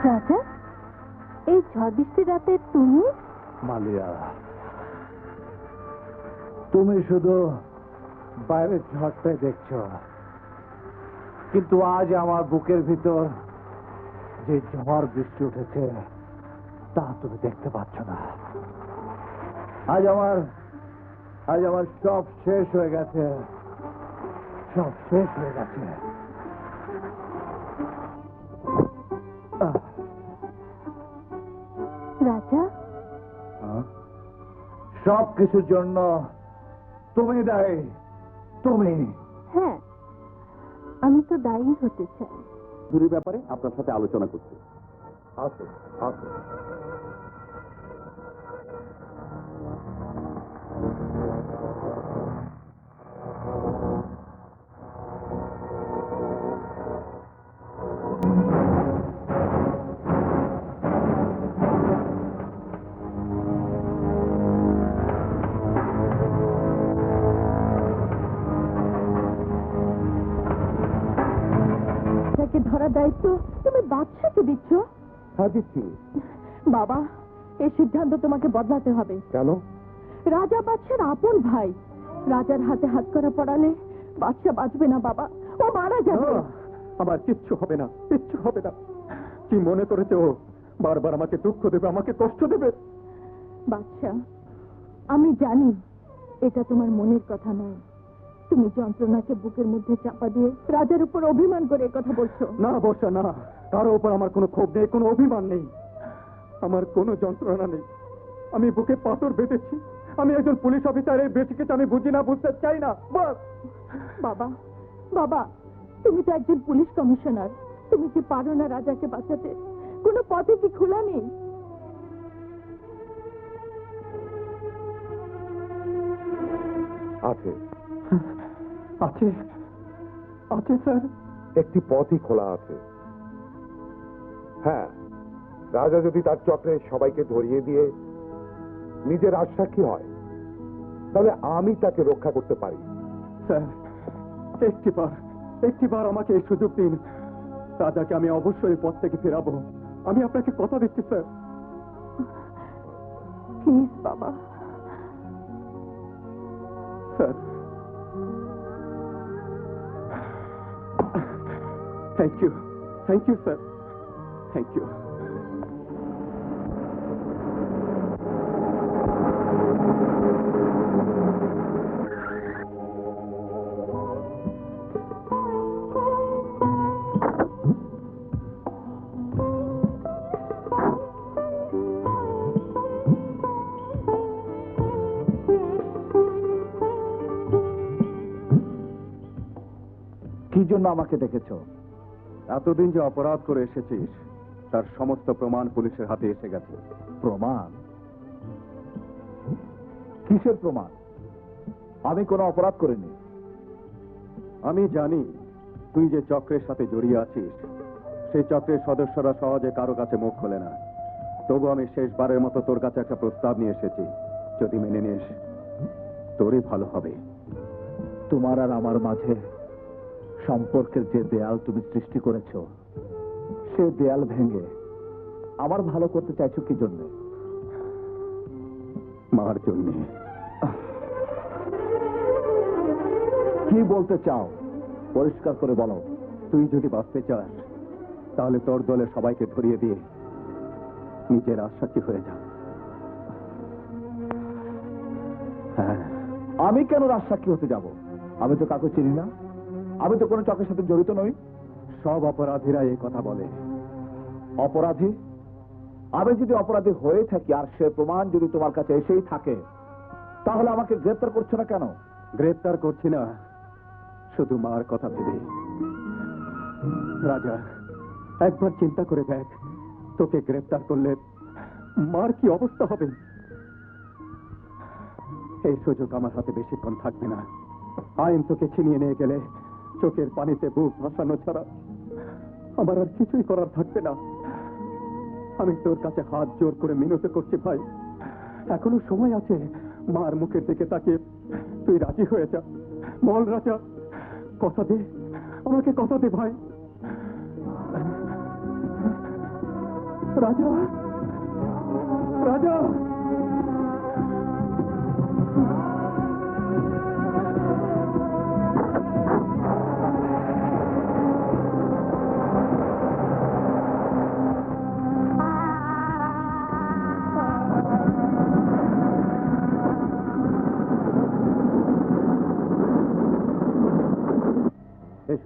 রাজা, এই ঝড় বৃষ্টির রাতে তুমি? মালিয়া, তুমি শুধু বাইরের ঝড়টাই দেখছো, কিন্তু আজ আমার বুকের ভিতর যে ঝড় বৃষ্টি উঠেছে তা তুমি দেখতে পাচ্ছ না। আজ আমার সব শেষ হয়ে গেছে, সব শেষ হয়ে গেছে। রাজা, সব কিছুর জন্য তুমি দায়ী, তুমি। হ্যাঁ, আমি তো দায়ী হতে চাই। চুরির ব্যাপারে আপনার সাথে আলোচনা করছি। আসো আসো। ধরার দায়িত্ব তুমি বাদশাকে দিচ্ছ? হ্যাঁ দিচ্ছি। বাবা, এই সিদ্ধান্ত তোমাকে বদলাতে হবে। কেন? রাজা বাদশার আপন ভাই, রাজার হাতে হাত করা পড়ালে বাদশা বাঁচবে না বাবা, ও মারা যাবে। আমার কিচ্ছু হবে না, কিচ্ছু হবে না। কি মনে করেছে ও বারবার আমাকে দুঃখ দেবে, আমাকে কষ্ট দেবে? বাদশা, আমি জানি এটা তোমার মনের কথা নয়। তুমি যন্ত্রণাকে বুকের মধ্যে চাপা দিয়ে রাজার উপর অভিমান করে কথা বলছো। না বর্ষা, না, কারো উপর আমার কোনো ক্ষোভ নেই, কোনো অভিমান নেই, আমার কোনো যন্ত্রণা নেই। আমি বুকে পাথর বেঁধেছি। আমি একজন পুলিশ অফিসারের বেশি কিছু আমি বুঝি না, বুঝতে চাই না। বাবা, বাবা, তুমি তো একজন পুলিশ কমিশনার, তুমি কি পারো না রাজাকে বাঁচাতে? কোনো পথে কি খোলা নেই? আছে আছে, আছে স্যার। একটি পথই খোলা আছে। হ্যাঁ, রাজা যদি তার চক্রে সবাইকে ধরিয়ে দিয়ে নিজের রাজসাক্ষী হয়, তাহলে আমি তাকে রক্ষা করতে পারি। স্যার, একটিবার আমাকে এই সুযোগ দিন। রাজাকে আমি অবশ্যই পথ থেকে ফেরাবো। আমি আপনাকে কথা দিচ্ছি স্যার। প্লিজ বাবা। Sir, thank you sir, thank you. কি জন্য আমাকে ডেকেছো? এতদিন যে অপরাধ করে এসেছিস তার সমস্ত প্রমাণ পুলিশের হাতে এসে গেছে। প্রমাণ? কিসের প্রমাণ? আমি কোনো অপরাধ করিনি। আমি জানি তুই যে চক্রের সাথে জড়িয়ে আছিস, সেই চক্রের সদস্যরা সহজে কারো কাছে মুখ খোলে না। তবু আমি শেষবারের মতো তোর কাছে একটা প্রস্তাব নিয়ে এসেছি। যদি মেনে নিস, তোরই ভালো হবে। তোমার আর আমার মাঝে সম্পর্কের যে দেয়াল তুমি সৃষ্টি করেছো, সে দেয়াল ভেঙে আমার ভালো করতে চাইছো কি জন্য? মার জন্য। কি বলতে চাও পরিষ্কার করে বলো। তুই যদি বাঁচতে চাস তাহলে তোর দলের সবাইকে ধরিয়ে দিয়ে নিজের আশাকি হয়ে যা। হ্যাঁ, আমি কেন রাজসাক্ষী হতে যাব? আমি তো কাউকে চিনি না, আমি তো কোনো চক্রের সাথে জড়িত নই। সব অপরাধীরা এই কথা বলে। অপরাধী? আমি যদি অপরাধী হয়ে থাকি আর সে প্রমাণ যদি তোমার কাছে এসেই থাকে, তাহলে আমাকে গ্রেফতার করছো না কেন? গ্রেফতার করছি না শুধু মার কথা ভেবে। রাজা, একবার চিন্তা করে দেখ, তোকে গ্রেফতার করলে মার কি অবস্থা হবে। এই সুযোগ আমার হাতে বেশিক্ষণ থাকবে না। আইন তোকে ছিনিয়ে নিয়ে গেলে চোখের পানিতে বুক ভাসানো ছাড়া আমার আর কিছুই করার থাকবে না। আমি তোর কাছে হাত জোর করে মিনতি করছি ভাই, এখনো সময় আছে। মার মুখের দিকে তাকিয়ে তুই রাজি হয়ে যা। বল রাজা, কথা দে, আমাকে কথা দে ভাই। রাজা, রাজা।